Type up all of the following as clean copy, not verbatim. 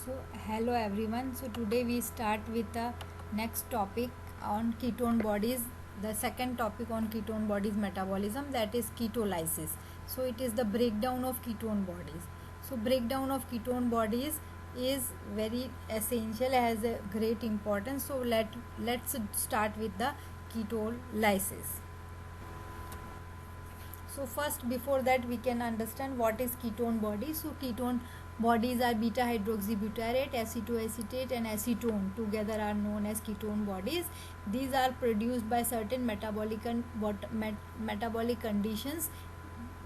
So hello everyone. So today we start with the next topic on ketone bodies. The second topic on ketone bodies metabolism, that is ketolysis. So it is the breakdown of ketone bodies. So breakdown of ketone bodies is very essential, has a great importance. So let's start with the ketolysis. So first, before that, we can understand what is ketone body. So ketone bodies are beta hydroxybutyrate, acetoacetate and acetone together are known as ketone bodies. These are produced by certain metabolic conditions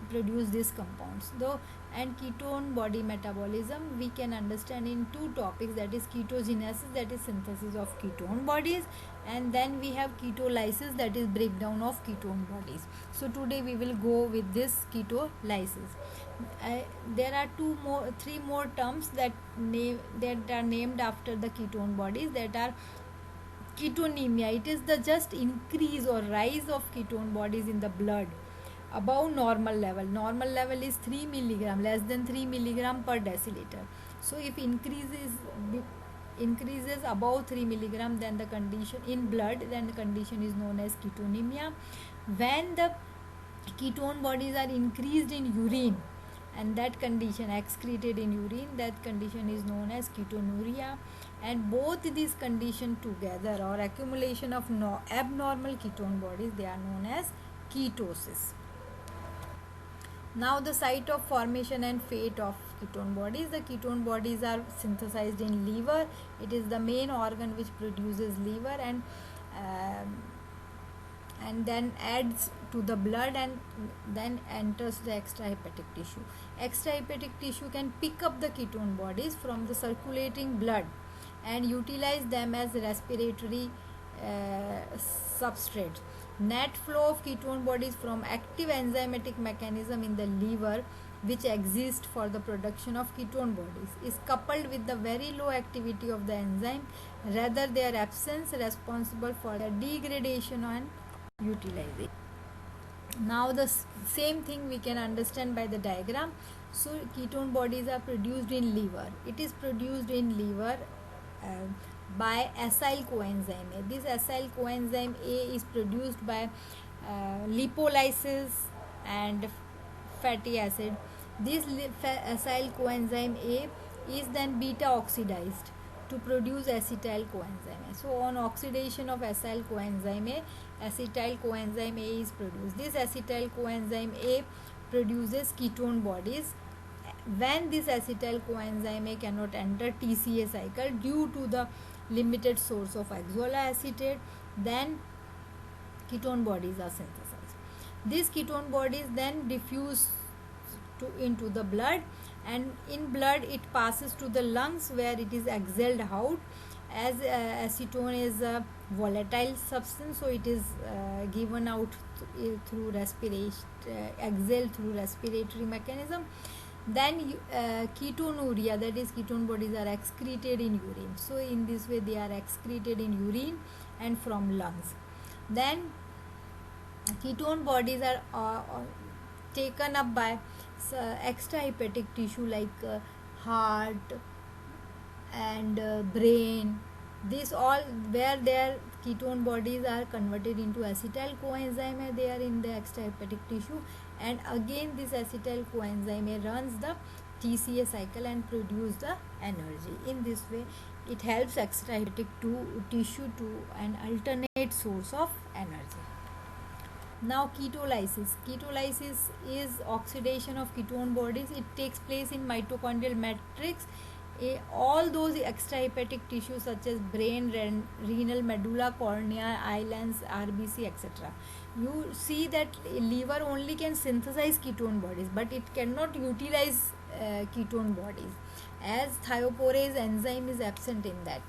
produce these compounds. Though and ketone body metabolism we can understand in two topics, that is ketogenesis, that is synthesis of ketone bodies, and then we have ketolysis, that is breakdown of ketone bodies. So today we will go with this ketolysis. There are three more terms that are named after the ketone bodies, that are ketonemia. It is the just increase or rise of ketone bodies in the blood above normal level. Normal level is 3 milligram, less than 3 milligram per deciliter. So if increases above 3 milligram, then the condition in blood, then the condition is known as ketonemia. When the ketone bodies are increased in urine, and that condition excreted in urine, that condition is known as ketonuria. And both these conditions together, or accumulation of abnormal ketone bodies, they are known as ketosis. Now the site of formation and fate of ketone bodies. The ketone bodies are synthesized in liver. It is the main organ which produces liver, and then adds to the blood, and then enters the extrahepatic tissue. Extrahepatic tissue can pick up the ketone bodies from the circulating blood and utilize them as respiratory substrate. Net flow of ketone bodies from active enzymatic mechanism in the liver, which exist for the production of ketone bodies, is coupled with the very low activity of the enzyme, rather their absence responsible for the degradation and utilization. Now the same thing we can understand by the diagram. So ketone bodies are produced in liver. It is produced in liver by acyl coenzyme A. This acyl coenzyme A is produced by lipolysis and fatty acid. This acyl coenzyme A is then beta oxidized to produce acetyl coenzyme A. So on oxidation of acyl coenzyme A, acetyl coenzyme A is produced. This acetyl coenzyme A produces ketone bodies. When this acetyl coenzyme A cannot enter TCA cycle due to the limited source of oxaloacetate, then ketone bodies are synthesized. These ketone bodies then diffuse into the blood, and in blood it passes to the lungs, where it is exhaled out. As acetone is a volatile substance, so it is given out through respiration, exhaled through respiratory mechanism. Then ketonuria, that is ketone bodies, are excreted in urine. So in this way they are excreted in urine and from lungs. Then ketone bodies are taken up by extrahepatic tissue like heart and brain. This all, where their ketone bodies are converted into acetyl coenzyme, they are in the extrahepatic tissue, and again this acetyl coenzyme runs the TCA cycle and produce the energy. In this way it helps extrahepatic tissue to an alternate source of energy. Now ketolysis. Ketolysis is oxidation of ketone bodies. It takes place in mitochondrial matrix. All those extrahepatic tissues such as brain, renal, medulla, cornea, islands, RBC, etc. You see that liver only can synthesize ketone bodies, but it cannot utilize ketone bodies, as thioporase enzyme is absent in that.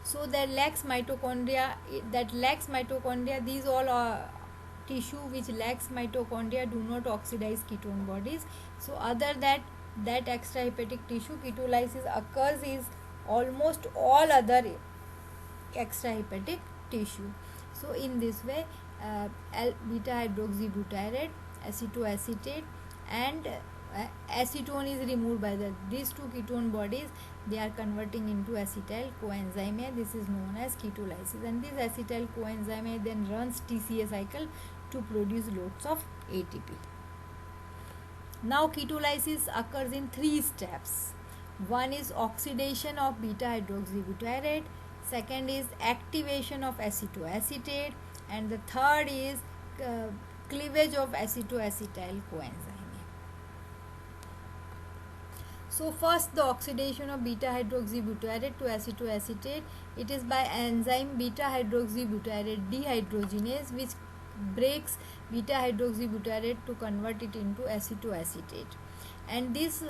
So that lacks mitochondria. These all are tissue which lacks mitochondria do not oxidize ketone bodies. So other that extrahepatic tissue, ketolysis occurs is almost all other extrahepatic tissue. So in this way beta hydroxybutyrate, acetoacetate and acetone is removed by these two ketone bodies. They are converting into acetyl coenzyme A. This is known as ketolysis, and this acetyl coenzyme A then runs TCA cycle to produce loads of ATP. Now ketolysis occurs in 3 steps. One is oxidation of beta hydroxybutyrate, second is activation of acetoacetate, and the third is cleavage of acetoacetyl coenzyme. So first, the oxidation of beta hydroxybutyrate to acetoacetate. It is by enzyme beta hydroxybutyrate dehydrogenase, which breaks beta hydroxybutyrate to convert it into acetoacetate. And this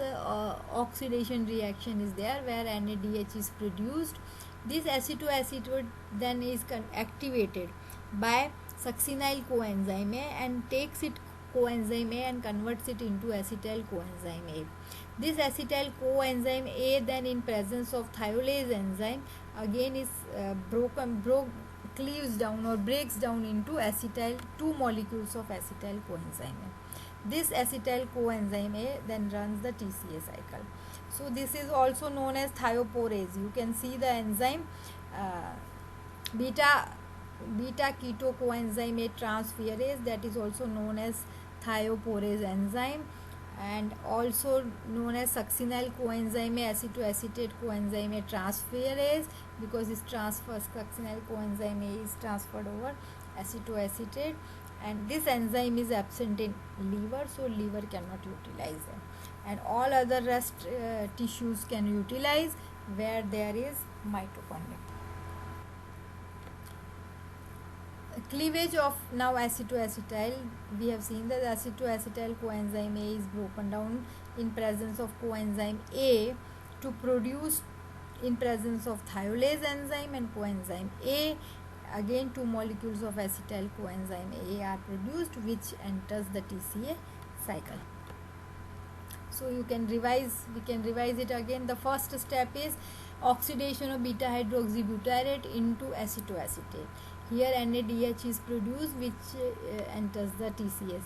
oxidation reaction is there where NADH is produced. This acetoacetate then is activated by succinyl coenzyme A and takes it coenzyme A and converts it into acetyl coenzyme A. This acetyl coenzyme A then in presence of thiolase enzyme again is cleaves down or breaks down into acetyl, 2 molecules of acetyl coenzyme A. This acetyl coenzyme A then runs the TCA cycle. So this is also known as thioporase. You can see the enzyme beta keto coenzyme A transferase, that is also known as thioporase enzyme, and also known as succinyl coenzyme A acetoacetate coenzyme A transferase, because this succinyl coenzyme A is transferred over acetoacetate, and this enzyme is absent in liver, so liver cannot utilize it, and all other rest tissues can utilize where there is mitochondria. Cleavage of now acetoacetyl, we have seen that acetoacetyl coenzyme A is broken down in presence of coenzyme A to produce in presence of thiolase enzyme and coenzyme A. Again 2 molecules of acetyl coenzyme A are produced, which enters the TCA cycle. So we can revise it again. The first step is oxidation of beta hydroxybutyrate into acetoacetate. Here NADH is produced, which enters the TCA,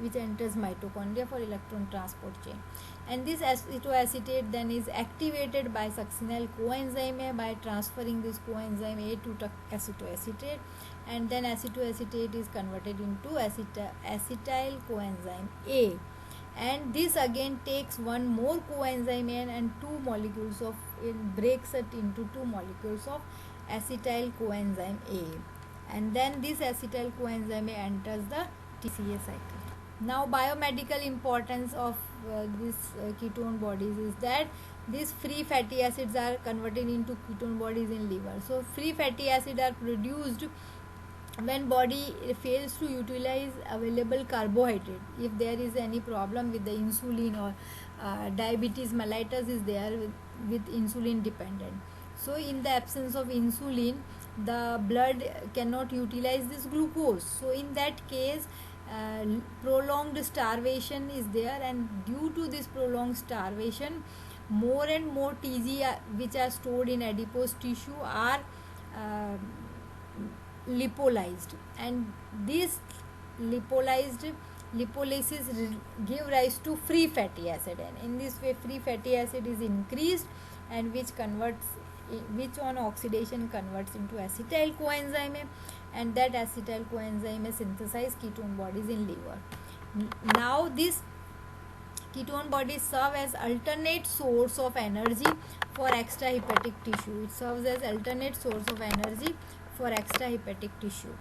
which enters mitochondria for electron transport chain, and this acetoacetate then is activated by succinyl coenzyme A by transferring this coenzyme A to acetoacetate, and then acetoacetate is converted into acetyl coenzyme A, and this again takes one more coenzyme A and 2 molecules of breaks it into 2 molecules of acetyl coenzyme A, and then this acetyl coenzyme A enters the TCA cycle. Now biomedical importance of these ketone bodies is that these free fatty acids are converted into ketone bodies in liver. So free fatty acids are produced when body fails to utilize available carbohydrate. If there is any problem with the insulin or diabetes mellitus is there with insulin dependent. So in the absence of insulin, the blood cannot utilize this glucose. So in that case, prolonged starvation is there, and due to this prolonged starvation, more and more TG which are stored in adipose tissue are lipolyzed, and this lipolysis give rise to free fatty acid, and in this way free fatty acid is increased, and which on oxidation converts into acetyl coenzyme A, and that acetyl coenzyme A synthesize ketone bodies in liver. Now this ketone bodies serve as alternate source of energy for extrahepatic tissue. It serves as alternate source of energy for extrahepatic tissue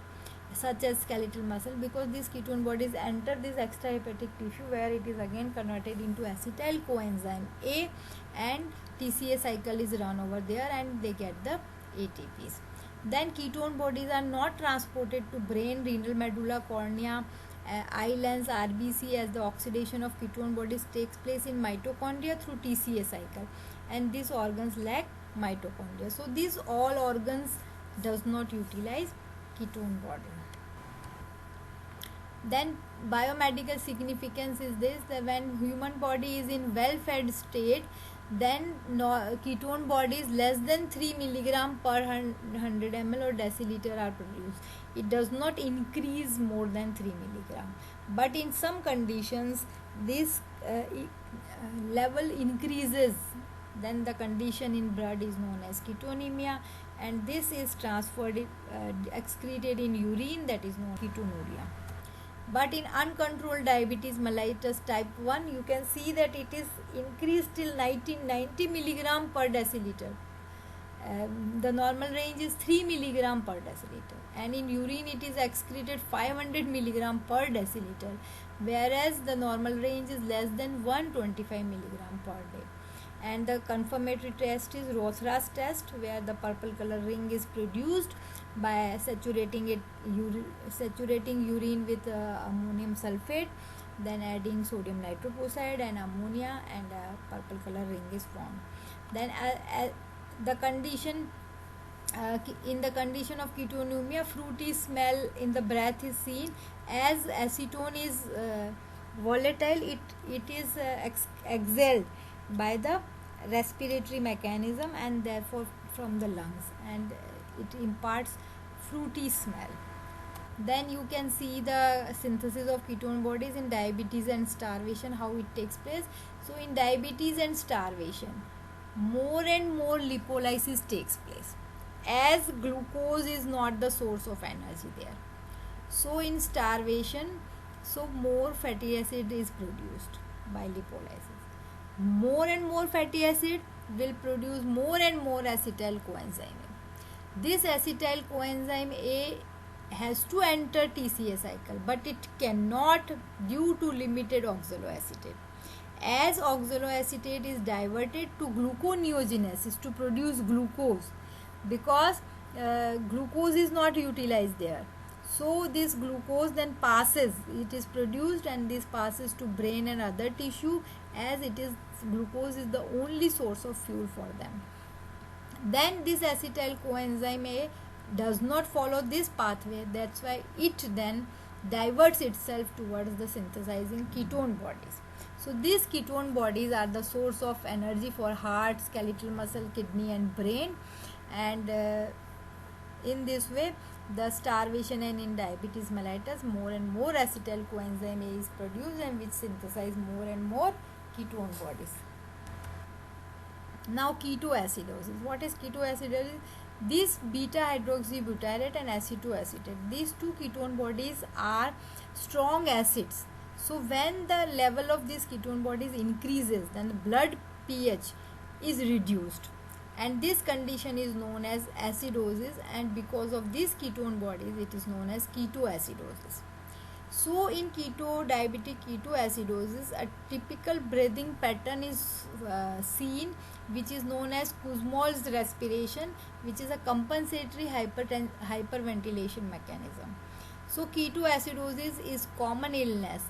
such as skeletal muscle, because these ketone bodies enter this extrahepatic tissue where it is again converted into acetyl coenzyme A, and TCA cycle is run over there and they get the ATPs. Then ketone bodies are not transported to brain, renal medulla, cornea, eye lens, RBC, as the oxidation of ketone bodies takes place in mitochondria through TCA cycle, and these organs lack mitochondria. So these all organs does not utilize ketone body. Then biomedical significance is this, that when human body is in well fed state, then ketone bodies less than 3 milligram per 100 ml or deciliter are produced. It does not increase more than 3 milligram, but in some conditions this level increases. Then the condition in blood is known as ketonemia, and this is transferred excreted in urine, that is known as ketonuria. But in uncontrolled diabetes mellitus type 1, you can see that it is increased till 90 milligram per deciliter. The normal range is 3 milligram per deciliter, and in urine it is excreted 500 milligram per deciliter, whereas the normal range is less than 125 milligram per day. And the confirmatory test is Rothera's test, where the purple color ring is produced by saturating urine with ammonium sulfate, then adding sodium nitroprusside and ammonia, and a purple color ring is formed. Then the condition in the condition of ketonemia, fruity smell in the breath is seen. As acetone is volatile, it is exhaled by the respiratory mechanism and therefore from the lungs, and it imparts fruity smell. Then you can see the synthesis of ketone bodies in diabetes and starvation, how it takes place. So in diabetes and starvation, more and more lipolysis takes place, as glucose is not the source of energy there. So in starvation, so more fatty acid is produced by lipolysis. More and more fatty acid will produce more and more acetyl coenzyme A. This acetyl coenzyme A has to enter TCA cycle, but it cannot due to limited oxaloacetate. As oxaloacetate is diverted to gluconeogenesis to produce glucose, because glucose is not utilized there. So this glucose then passes, it is produced, and this passes to brain and other tissue, as it is glucose is the only source of fuel for them. Then this acetyl coenzyme A does not follow this pathway, that's why it then diverts itself towards the synthesizing ketone bodies. So these ketone bodies are the source of energy for heart, skeletal muscle, kidney and brain, and in this way the starvation and in diabetes mellitus, more and more acetyl coenzyme A is produced, and which synthesize more and more ketone bodies. Now ketoacidosis. What is ketoacidosis? This beta hydroxybutyrate and acetoacetate, these two ketone bodies are strong acids. So when the level of these ketone bodies increases, then the blood pH is reduced, and this condition is known as acidosis, and because of these ketone bodies it is known as ketoacidosis. So in diabetic ketoacidosis, a typical breathing pattern is seen, which is known as Kussmaul's respiration, which is a compensatory hyperventilation mechanism. So ketoacidosis is common illness.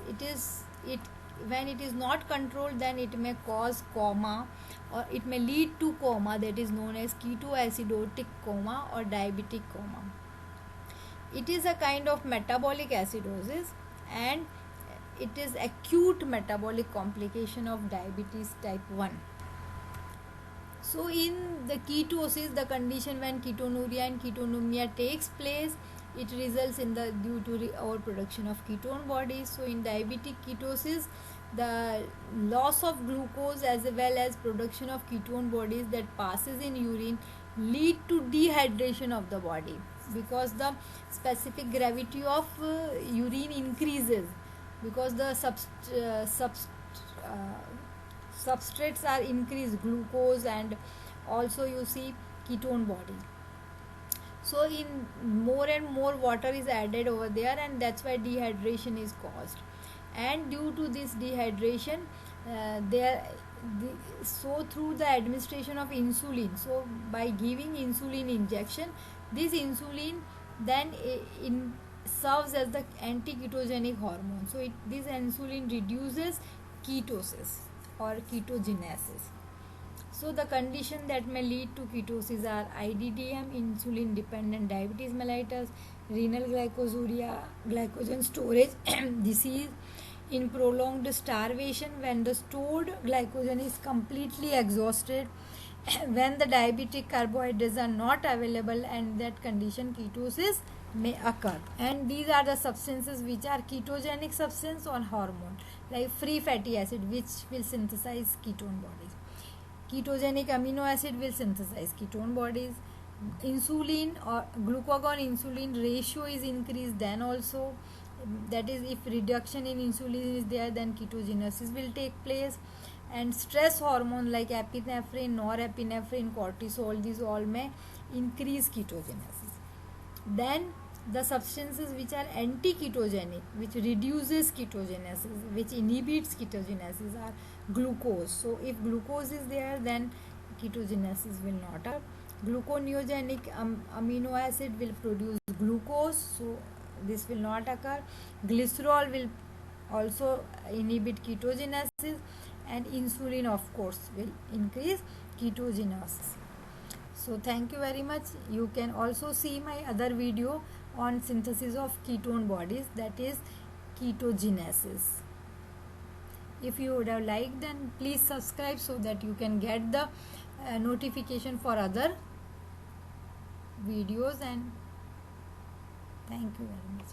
When it is not controlled, then it may cause coma, or it may lead to coma, that is known as ketoacidotic coma or diabetic coma. It is a kind of metabolic acidosis, and it is acute metabolic complication of diabetes type 1. So in the ketosis, the condition when ketonuria and ketonemia takes place, it results in the due to overproduction of ketone bodies. So in diabetic ketosis, the loss of glucose as well as production of ketone bodies that passes in urine lead to dehydration of the body, because the specific gravity of urine increases, because the substrates are increased, glucose and also you see ketone body. So in more and more water is added over there, and that's why dehydration is caused. And due to this dehydration, so through the administration of insulin, so by giving insulin injection, this insulin then serves as the anti-ketogenic hormone. So this insulin reduces ketosis or ketogenesis. So the condition that may lead to ketosis are IDDM, insulin dependent diabetes mellitus, renal glycosuria, glycogen storage disease, in prolonged starvation, when the stored glycogen is completely exhausted, when the diabetic carbohydrates are not available, and that condition ketosis may occur. And these are the substances which are ketogenic substance or hormone, like free fatty acid, which will synthesize ketone bodies. Ketogenic amino acid will synthesize ketone bodies. Insulin or glucagon insulin ratio is increased, then also, that is, if reduction in insulin is there, then ketogenesis will take place. And stress hormone like epinephrine, norepinephrine, cortisol, these all may increase ketogenesis. Then the substances which are anti-ketogenic, which reduces ketogenesis, which inhibits ketogenesis, are glucose. So if glucose is there, then ketogenesis will not occur. Gluconeogenic amino acid will produce glucose, so this will not occur. Glycerol will also inhibit ketogenesis, and insulin of course will increase ketogenesis. So thank you very much. You can also see my other video on synthesis of ketone bodies, that is ketogenesis. If you would have liked, then please subscribe so that you can get the notification for other videos. And thank you very much.